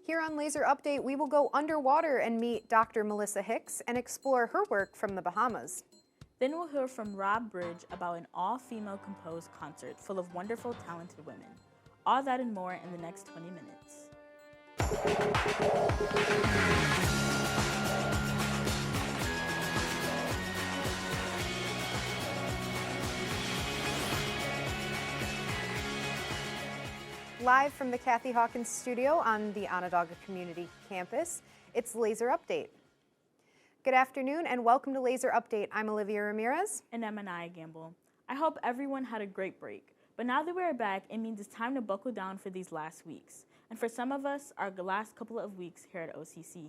Here on Lazer Update, we will go underwater and meet Dr. Melissa Hicks and explore her work from the Bahamas. Then we'll hear from Rob Bridge about an all-female composed concert full of wonderful, talented women. All that and more in the next 20 minutes. Live from the Kathy Hawkins studio on the Onondaga Community Campus, it's Lazer Update. Good afternoon and welcome to Lazer Update. I'm Olivia Ramirez. And I'm Anaya Gamble. I hope everyone had a great break. But now that we're back, it means it's time to buckle down for these last weeks. And for some of us, our last couple of weeks here at OCC.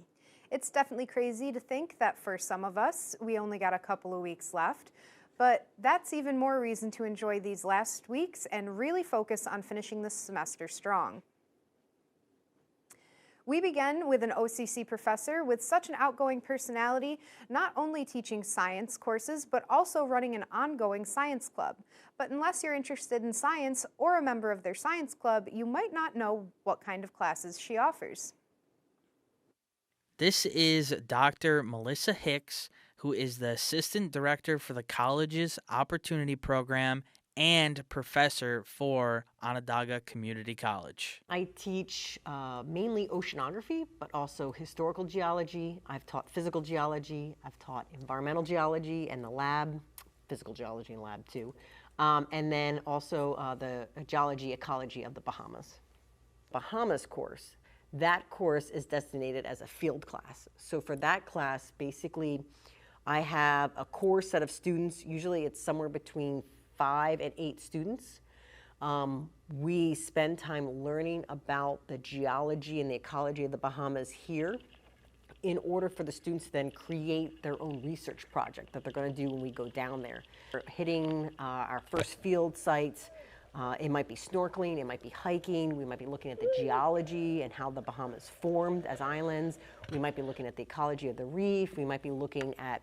It's definitely crazy to think that for some of us, we only got a couple of weeks left. But that's even more reason to enjoy these last weeks and really focus on finishing the semester strong. We begin with an OCC professor with such an outgoing personality, not only teaching science courses, but also running an ongoing science club. But unless you're interested in science or a member of their science club, you might not know what kind of classes she offers. This is Dr. Melissa Hicks, who is the Assistant Director for the college's Opportunity Program and Professor for Onondaga Community College. I teach mainly oceanography, but also historical geology. I've taught physical geology. I've taught environmental geology and the lab, physical geology and lab too. And then also the geology ecology of the Bahamas. Bahamas course, that course is designated as a field class. So for that class, basically, I have a core set of students. Usually it's somewhere between 5 and 8 students. We spend time learning about the geology and the ecology of the Bahamas here in order for the students to then create their own research project that they're going to do when we go down there. We're hitting our first field sites. It might be snorkeling, it might be hiking, we might be looking at the geology and how the Bahamas formed as islands. We might be looking at the ecology of the reef. We might be looking at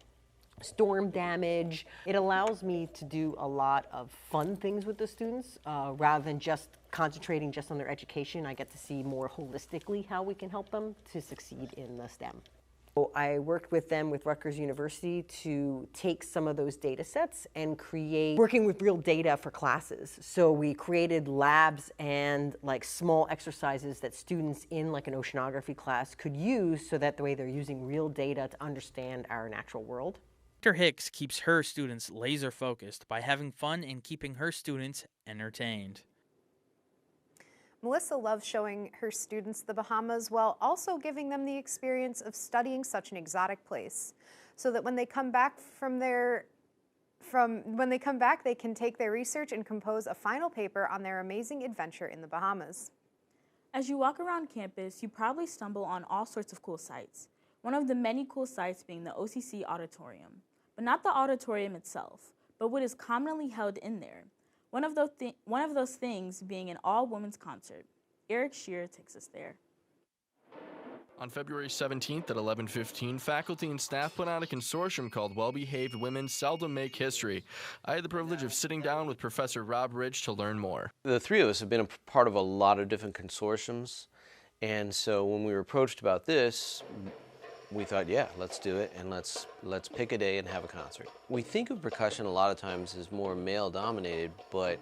storm damage. It allows me to do a lot of fun things with the students rather than just concentrating just on their education. I get to see more holistically how we can help them to succeed in the STEM. So I worked with them with Rutgers University to take some of those data sets and create working with real data for classes. So we created labs and like small exercises that students in like an oceanography class could use so that the way they're using real data to understand our natural world. Dr. Hicks keeps her students laser focused by having fun and keeping her students entertained. Melissa loves showing her students the Bahamas while also giving them the experience of studying such an exotic place, so that when they come back they can take their research and compose a final paper on their amazing adventure in the Bahamas. As you walk around campus, you probably stumble on all sorts of cool sights. One of the many cool sights being the OCC auditorium. But not the auditorium itself, but what is commonly held in there. One of those things being an all-women's concert. Eric Shearer takes us there. On February 17th at 11:15, faculty and staff put on a consortium called Well-Behaved Women Seldom Make History. I had the privilege of sitting down with Professor Rob Bridge to learn more. The three of us have been a part of a lot of different consortiums, and so when we were approached about this, we thought, yeah, let's do it, and let's pick a day and have a concert. We think of percussion a lot of times as more male-dominated, but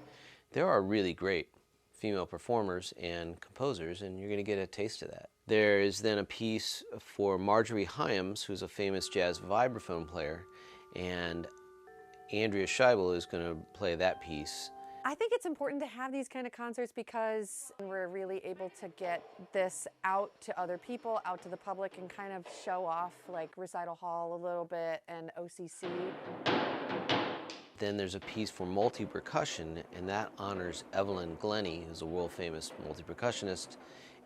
there are really great female performers and composers, and you're going to get a taste of that. There is then a piece for Marjorie Hyams, who's a famous jazz vibraphone player, and Andrea Scheibel is going to play that piece. I think it's important to have these kind of concerts because we're really able to get this out to other people, out to the public, and kind of show off like Recital Hall a little bit and OCC. Then there's a piece for multi-percussion, and that honors Evelyn Glennie, who's a world-famous multi-percussionist,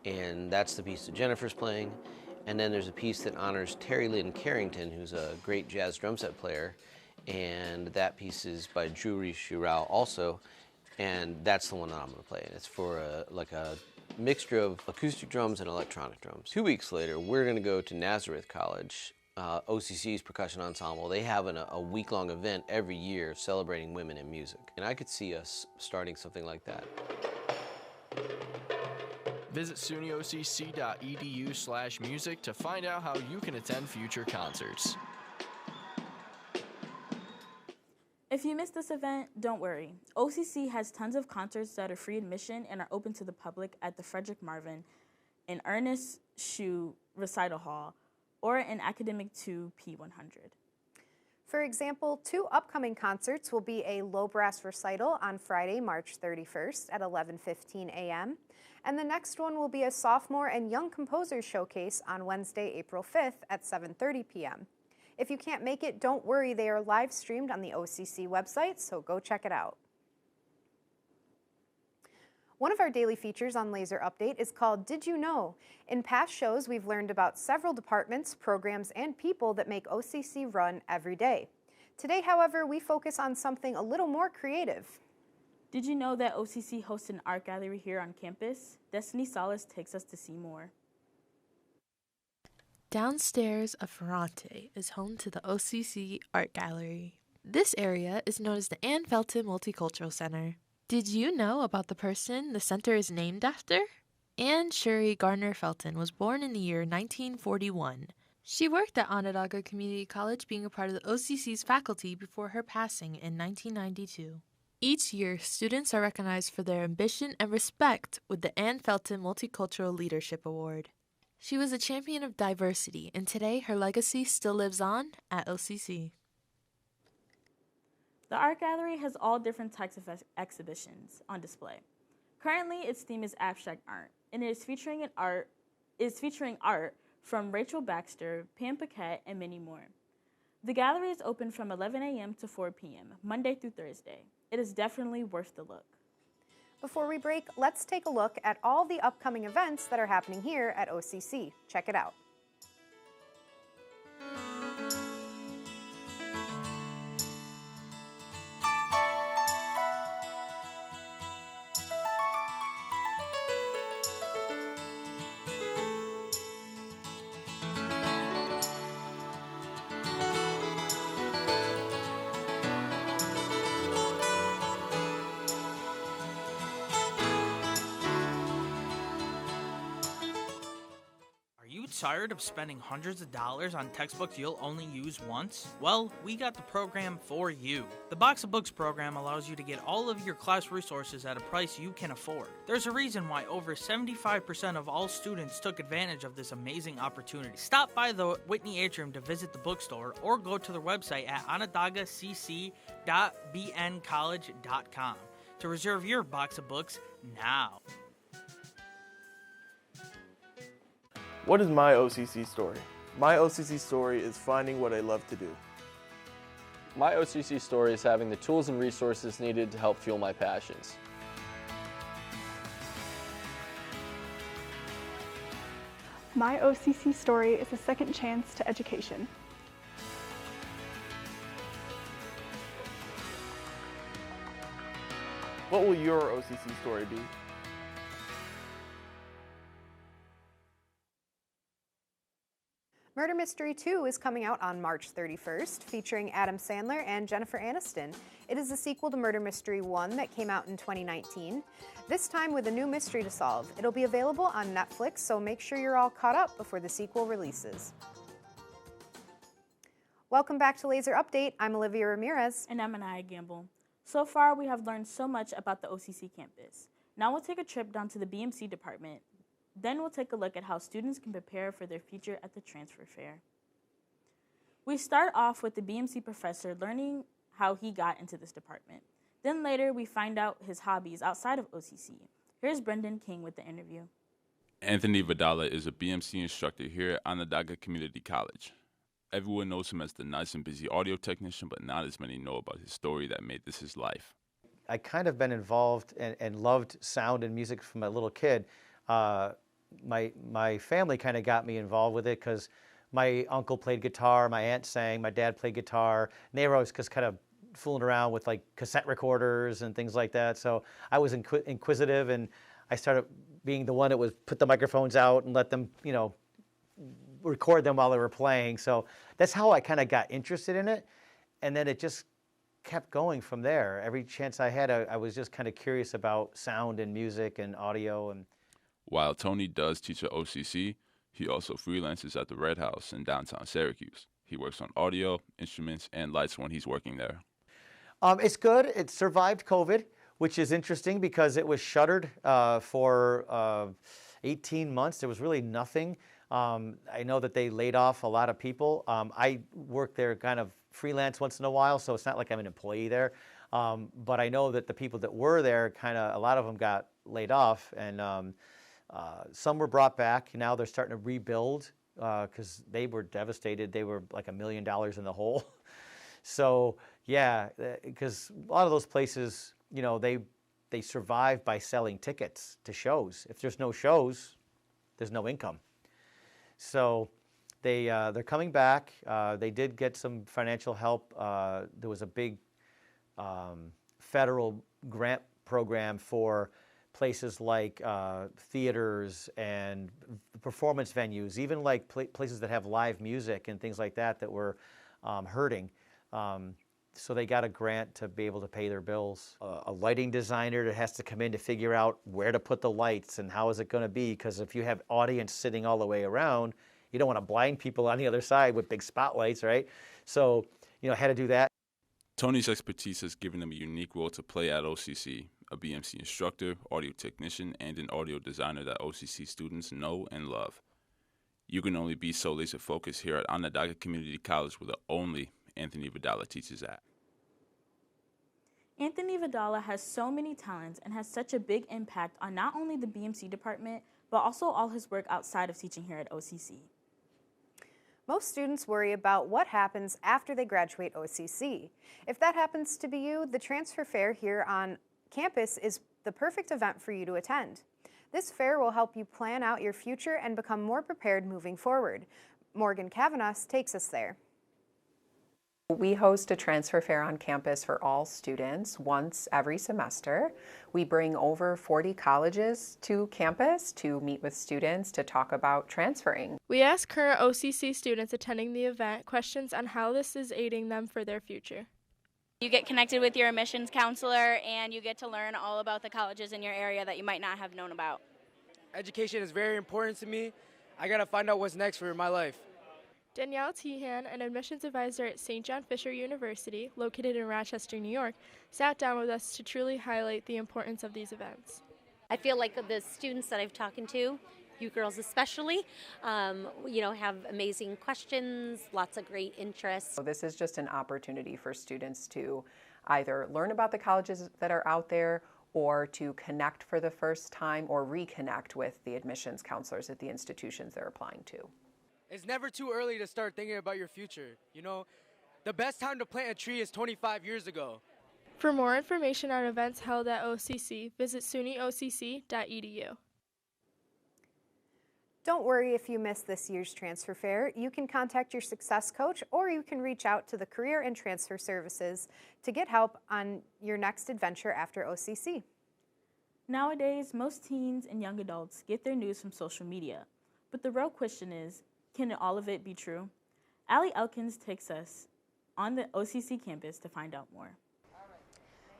and that's the piece that Jennifer's playing. And then there's a piece that honors Terry Lynn Carrington, who's a great jazz drum set player, and that piece is by Jury Shirao also. And that's the one that I'm going to play. And it's for a mixture of acoustic drums and electronic drums. 2 weeks later, we're going to go to Nazareth College, OCC's percussion ensemble. They have a week-long event every year celebrating women in music. And I could see us starting something like that. Visit sunyocc.edu/music to find out how you can attend future concerts. If you missed this event, don't worry. OCC has tons of concerts that are free admission and are open to the public at the Frederick Marvin in Ernest Shue Recital Hall or in Academic 2 P100. For example, 2 upcoming concerts will be a low brass recital on Friday, March 31st at 11:15 a.m., and the next one will be a sophomore and young composers showcase on Wednesday, April 5th at 7:30 p.m. If you can't make it, don't worry, they are live streamed on the OCC website, so go check it out. One of our daily features on Lazer Update is called Did You Know? In past shows, we've learned about several departments, programs, and people that make OCC run every day. Today, however, we focus on something a little more creative. Did you know that OCC hosts an art gallery here on campus? Destiny Salas takes us to see more. Downstairs of Ferrante is home to the OCC Art Gallery. This area is known as the Ann Felton Multicultural Center. Did you know about the person the center is named after? Anne Shuri Gardner Felton was born in the year 1941. She worked at Onondaga Community College, being a part of the OCC's faculty before her passing in 1992. Each year, students are recognized for their ambition and respect with the Ann Felton Multicultural Leadership Award. She was a champion of diversity, and today her legacy still lives on at OCC. The art gallery has all different types of exhibitions on display. Currently, its theme is abstract art, and it is featuring art from Rachel Baxter, Pam Paquette, and many more. The gallery is open from 11 a.m. to 4 p.m., Monday through Thursday. It is definitely worth the look. Before we break, let's take a look at all the upcoming events that are happening here at OCC. Check it out. Tired of spending hundreds of dollars on textbooks you'll only use once? Well, we got the program for you. The Box of Books program allows you to get all of your class resources at a price you can afford. There's a reason why over 75% of all students took advantage of this amazing opportunity. Stop by the Whitney Atrium to visit the bookstore or go to their website at onondagacc.bncollege.com to reserve your box of books now. What is my OCC story? My OCC story is finding what I love to do. My OCC story is having the tools and resources needed to help fuel my passions. My OCC story is a second chance to education. What will your OCC story be? Murder Mystery 2 is coming out on March 31st, featuring Adam Sandler and Jennifer Aniston. It is a sequel to Murder Mystery 1 that came out in 2019, this time with a new mystery to solve. It'll be available on Netflix, so make sure you're all caught up before the sequel releases. Welcome back to Lazer Update. I'm Olivia Ramirez. And I'm Anaya Gamble. So far, we have learned so much about the OCC campus. Now we'll take a trip down to the BMC department. Then we'll take a look at how students can prepare for their future at the transfer fair. We start off with the BMC professor learning how he got into this department. Then later we find out his hobbies outside of OCC. Here's Brendan King with the interview. Anthony Vidala is a BMC instructor here at Onondaga Community College. Everyone knows him as the nice and busy audio technician, but not as many know about his story that made this his life. I kind of been involved and loved sound and music from a little kid. My family kind of got me involved with it because my uncle played guitar, my aunt sang, my dad played guitar, and they were always just kind of fooling around with like cassette recorders and things like that. So I was inquisitive, and I started being the one that would put the microphones out and let them, record them while they were playing. So that's how I kind of got interested in it, and then it just kept going from there. Every chance I had, I was just kind of curious about sound and music and audio. And While Tony does teach at OCC, he also freelances at the Red House in downtown Syracuse. He works on audio, instruments, and lights when he's working there. It's good. It survived COVID, which is interesting because it was shuttered for 18 months. There was really nothing. I know that they laid off a lot of people. I work there kind of freelance once in a while, so it's not like I'm an employee there. But I know that the people that were there, a lot of them got laid off, and some were brought back. Now they're starting to rebuild because they were devastated. They were like $1 million in the hole. So yeah, because a lot of those places, you know, they survive by selling tickets to shows. If there's no shows, there's no income. So they're coming back. They did get some financial help. There was a big federal grant program for places like theaters and performance venues, even like places that have live music and things like that that were hurting. So they got a grant to be able to pay their bills. A lighting designer that has to come in to figure out where to put the lights and how is it going to be, because if you have audience sitting all the way around, you don't want to blind people on the other side with big spotlights, right? So, you know, had to do that. Tony's expertise has given him a unique role to play at OCC, a BMC instructor, audio technician, and an audio designer that OCC students know and love. You can only be so laser focused here at Onondaga Community College, where the only Anthony Vidala teaches at. Anthony Vidala has so many talents and has such a big impact on not only the BMC department, but also all his work outside of teaching here at OCC. Most students worry about what happens after they graduate OCC. If that happens to be you, the transfer fair here on campus is the perfect event for you to attend. This fair will help you plan out your future and become more prepared moving forward. Morgan Kavanaugh takes us there. We host a transfer fair on campus for all students once every semester. We bring over 40 colleges to campus to meet with students to talk about transferring. We ask current OCC students attending the event questions on how this is aiding them for their future. You get connected with your admissions counselor and you get to learn all about the colleges in your area that you might not have known about. Education is very important to me. I gotta find out what's next for my life. Danielle Tehan, an admissions advisor at St. John Fisher University, located in Rochester, New York, sat down with us to truly highlight the importance of these events. I feel like the students that I've talked to, you girls especially, have amazing questions, lots of great interests. So this is just an opportunity for students to either learn about the colleges that are out there or to connect for the first time or reconnect with the admissions counselors at the institutions they're applying to. It's never too early to start thinking about your future. You know, the best time to plant a tree is 25 years ago. For more information on events held at OCC, visit sunyocc.edu. Don't worry if you missed this year's transfer fair. You can contact your success coach or you can reach out to the Career and Transfer Services to get help on your next adventure after OCC. Nowadays, most teens and young adults get their news from social media. But the real question is, can all of it be true? Allie Elkins takes us on the OCC campus to find out more.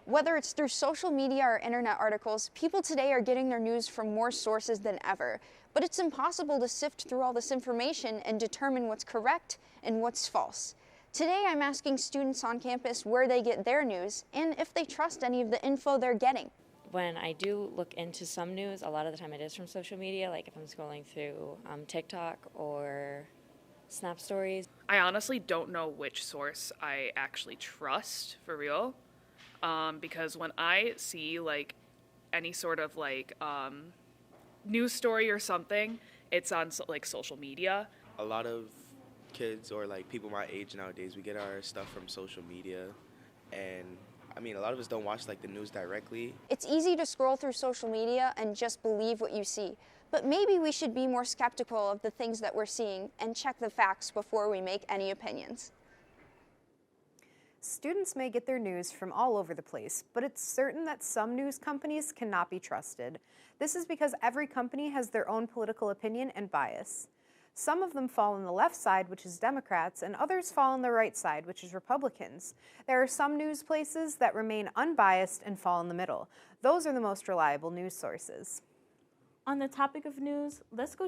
Whether it's through social media or internet articles, people today are getting their news from more sources than ever. But it's impossible to sift through all this information and determine what's correct and what's false. Today, I'm asking students on campus where they get their news and if they trust any of the info they're getting. When I do look into some news, a lot of the time it is from social media, like if I'm scrolling through TikTok or Snap Stories. I honestly don't know which source I actually trust, for real, because when I see like any sort of like news story or something, it's on like social media. A lot of kids or like people my age nowadays, we get our stuff from social media, and I mean, a lot of us don't watch like the news directly. It's easy to scroll through social media and just believe what you see, but maybe we should be more skeptical of the things that we're seeing and check the facts before we make any opinions. Students may get their news from all over the place, but it's certain that some news companies cannot be trusted. This is because every company has their own political opinion and bias. Some of them fall on the left side, which is Democrats, and others fall on the right side, which is Republicans. There are some news places that remain unbiased and fall in the middle. Those are the most reliable news sources. On the topic of news, let's go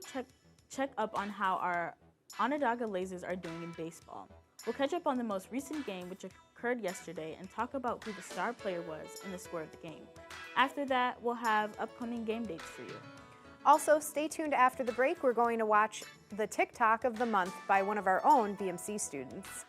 check up on how our Onondaga Lazers are doing in baseball. We'll catch up on the most recent game, which occurred yesterday, and talk about who the star player was and the score of the game. After that, we'll have upcoming game dates for you. Also, stay tuned after the break. We're going to watch the TikTok of the month by one of our own BMC students.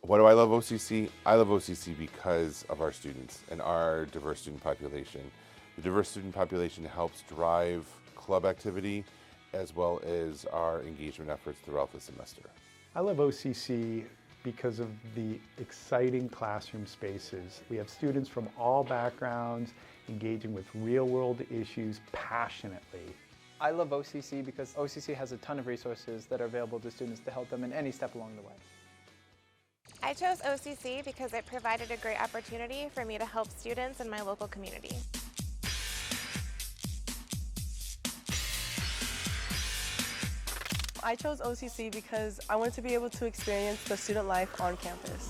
Why do I love OCC? I love OCC because of our students and our diverse student population. The diverse student population helps drive club activity as well as our engagement efforts throughout the semester. I love OCC because of the exciting classroom spaces. We have students from all backgrounds engaging with real-world issues passionately. I love OCC because OCC has a ton of resources that are available to students to help them in any step along the way. I chose OCC because it provided a great opportunity for me to help students in my local community. I chose OCC because I wanted to be able to experience the student life on campus.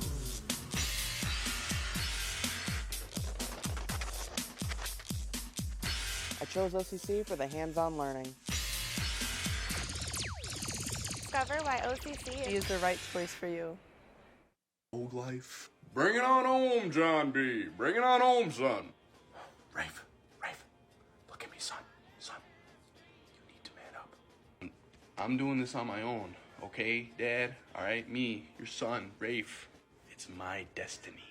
I chose OCC for the hands-on learning. Discover why OCC is the right choice for you. Old life. Bring it on home, John B. Bring it on home, son. Rafe, look at me, son. Son, you need to man up. I'm doing this on my own, okay, Dad? All right, me, your son, Rafe. It's my destiny.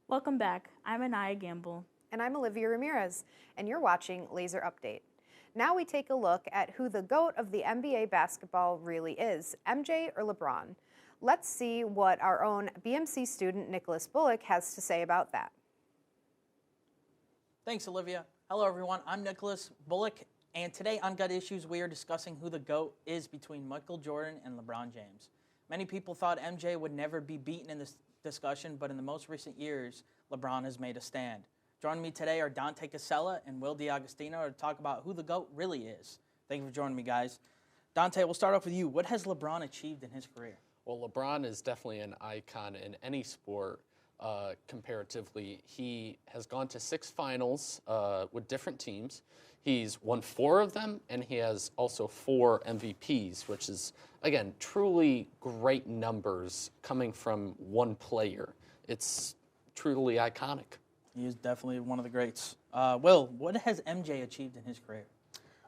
Welcome back. I'm Anaya Gamble. And I'm Olivia Ramirez, and you're watching Lazer Update. Now we take a look at who the GOAT of the NBA basketball really is, MJ or LeBron. Let's see what our own BMC student, Nicholas Bullock, has to say about that. Thanks, Olivia. Hello, everyone. I'm Nicholas Bullock, and today on Gut Issues, we are discussing who the GOAT is between Michael Jordan and LeBron James. Many people thought MJ would never be beaten in this discussion, but in the most recent years, LeBron has made a stand. Joining me today are Dante Casella and Will DiAgostino to talk about who the GOAT really is. Thank you for joining me, guys. Dante, we'll start off with you. What has LeBron achieved in his career? Well, LeBron is definitely an icon in any sport comparatively. He has gone to 6 finals with different teams. He's won 4 of them, and he has also 4 MVPs, which is, again, truly great numbers coming from one player. It's truly iconic. He is definitely one of the greats. Will, what has MJ achieved in his career?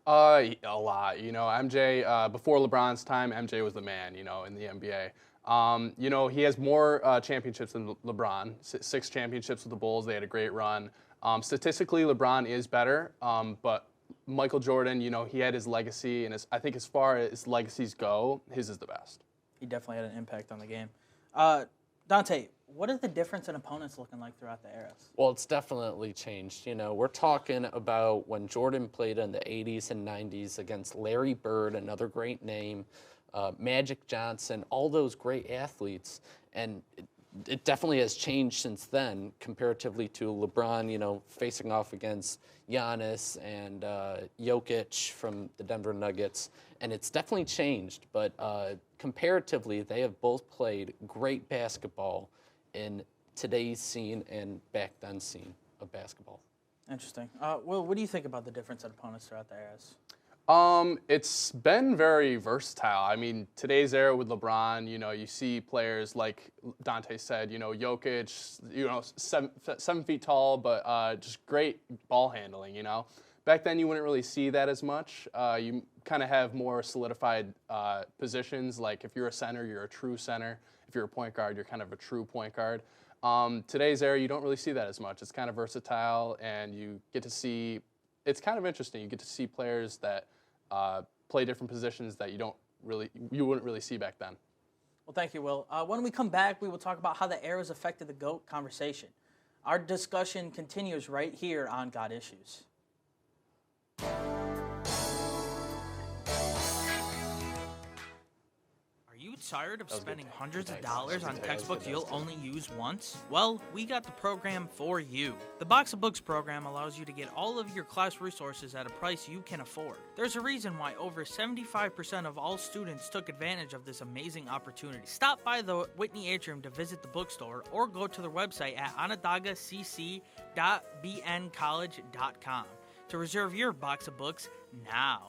A lot. You know, MJ, before LeBron's time, MJ was the man, you know, in the NBA. You know, he has more championships than LeBron, 6 championships with the Bulls. They had a great run. Statistically, LeBron is better, but Michael Jordan, you know, he had his legacy, and I think as far as legacies go, his is the best. He definitely had an impact on the game. Dante, what is the difference in opponents looking like throughout the eras? Well, it's definitely changed. You know, we're talking about when Jordan played in the 80s and 90s against Larry Bird, another great name, Magic Johnson, all those great athletes. And it definitely has changed since then comparatively to LeBron, you know, facing off against Giannis and Jokic from the Denver Nuggets. And it's definitely changed, but comparatively, they have both played great basketball in today's scene and back then scene of basketball. Interesting. Will, what do you think about the difference in opponents throughout the eras? It's been very versatile. I mean, today's era with LeBron, you know, you see players like Dante said, you know, Jokic, you know, 7 feet tall, but just great ball handling, you know. Back then, you wouldn't really see that as much. You kind of have more solidified positions, like if you're a center, you're a true center. If you're a point guard, you're kind of a true point guard. Today's era, you don't really see that as much. It's kind of versatile, and you get to see, it's kind of interesting. You get to see players that play different positions that you wouldn't really see back then. Well, thank you, Will. When we come back, we will talk about how the eras affected the GOAT conversation. Our discussion continues right here on Got Issues. tired of spending hundreds of dollars on textbooks you'll only use once? Well, we got the program for you. The Box of Books program allows you to get all of your class resources at a price you can afford. There's a reason why over 75% of all students took advantage of this amazing opportunity. Stop by the Whitney Atrium to visit the bookstore or go to their website at onondagacc.bncollege.com to reserve your box of books now.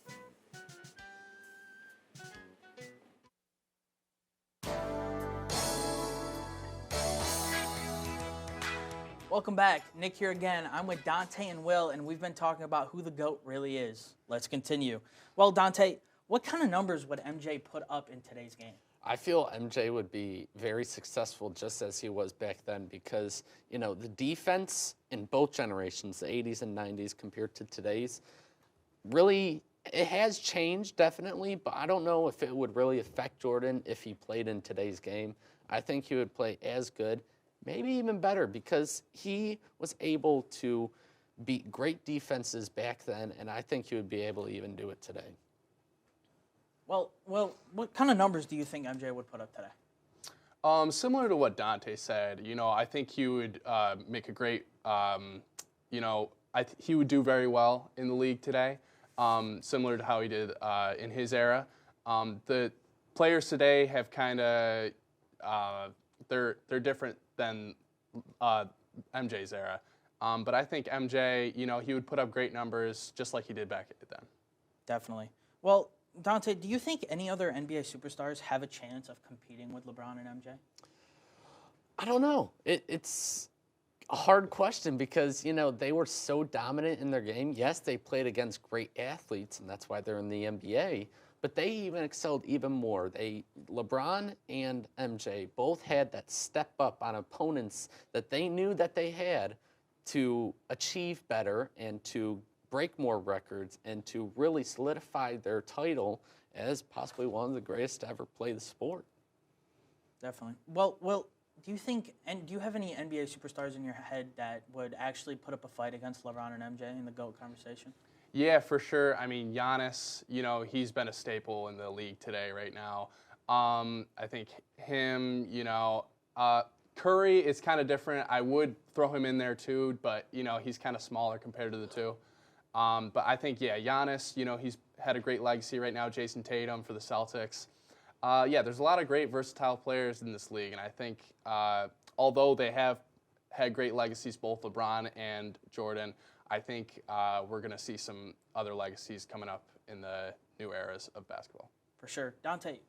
Welcome back. Nick here again. I'm with Dante and Will, and we've been talking about who the GOAT really is. Let's continue. Well, Dante, what kind of numbers would MJ put up in today's game? I feel MJ would be very successful just as he was back then because, you know, the defense in both generations, the 80s and 90s compared to today's, really, it has changed definitely, but I don't know if it would really affect Jordan if he played in today's game. I think he would play as good, maybe even better, because he was able to beat great defenses back then, and I think he would be able to even do it today. Well, what kind of numbers do you think MJ would put up today? Similar to what Dante said, you know, I think he would make a great, you know, he would do very well in the league today, similar to how he did in his era. The players today have kind of, they're different than MJ's era. But I think MJ, you know, he would put up great numbers just like he did back then. Definitely. Well, Dante, do you think any other NBA superstars have a chance of competing with LeBron and MJ? I don't know. It's a hard question because, you know, they were so dominant in their game. Yes, they played against great athletes, and that's why they're in the NBA. But they even excelled even more. LeBron and MJ both had that step up on opponents that they knew that they had to achieve better and to break more records and to really solidify their title as possibly one of the greatest to ever play the sport. Definitely. Well, do you think, and do you have any NBA superstars in your head that would actually put up a fight against LeBron and MJ in the GOAT conversation? Yeah, for sure. I mean, Giannis, you know, he's been a staple in the league today right now. I think him, you know, Curry is kind of different. I would throw him in there too, but, you know, he's kind of smaller compared to the two. But I think, yeah, Giannis, you know, he's had a great legacy right now. Jason Tatum for the Celtics. Yeah, there's a lot of great versatile players in this league, and I think although they have had great legacies, both LeBron and Jordan, I think we're going to see some other legacies coming up in the new eras of basketball. For sure. Dante,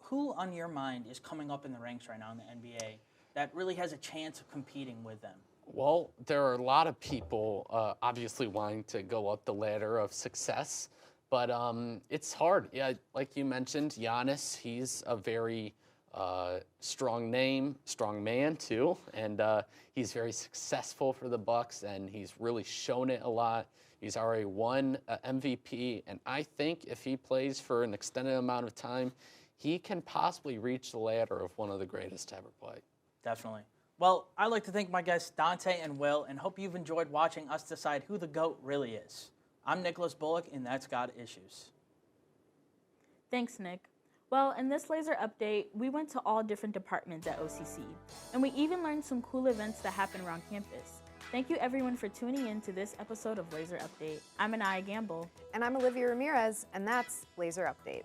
who on your mind is coming up in the ranks right now in the NBA that really has a chance of competing with them? Well, there are a lot of people obviously wanting to go up the ladder of success, but it's hard. Yeah, like you mentioned, Giannis, he's a very strong name, strong man too, and he's very successful for the Bucks, and he's really shown it a lot. He's already won MVP, and I think if he plays for an extended amount of time, he can possibly reach the ladder of one of the greatest to ever play. Definitely. Well, I'd like to thank my guests Dante and Will, and hope you've enjoyed watching us decide who the GOAT really is. I'm Nicholas Bullock, and that's Got Issues. Thanks, Nick. Well, in this Lazer update, we went to all different departments at OCC, and we even learned some cool events that happen around campus. Thank you everyone for tuning in to this episode of Lazer Update. I'm Anaya Gamble. And I'm Olivia Ramirez, and that's Lazer Update.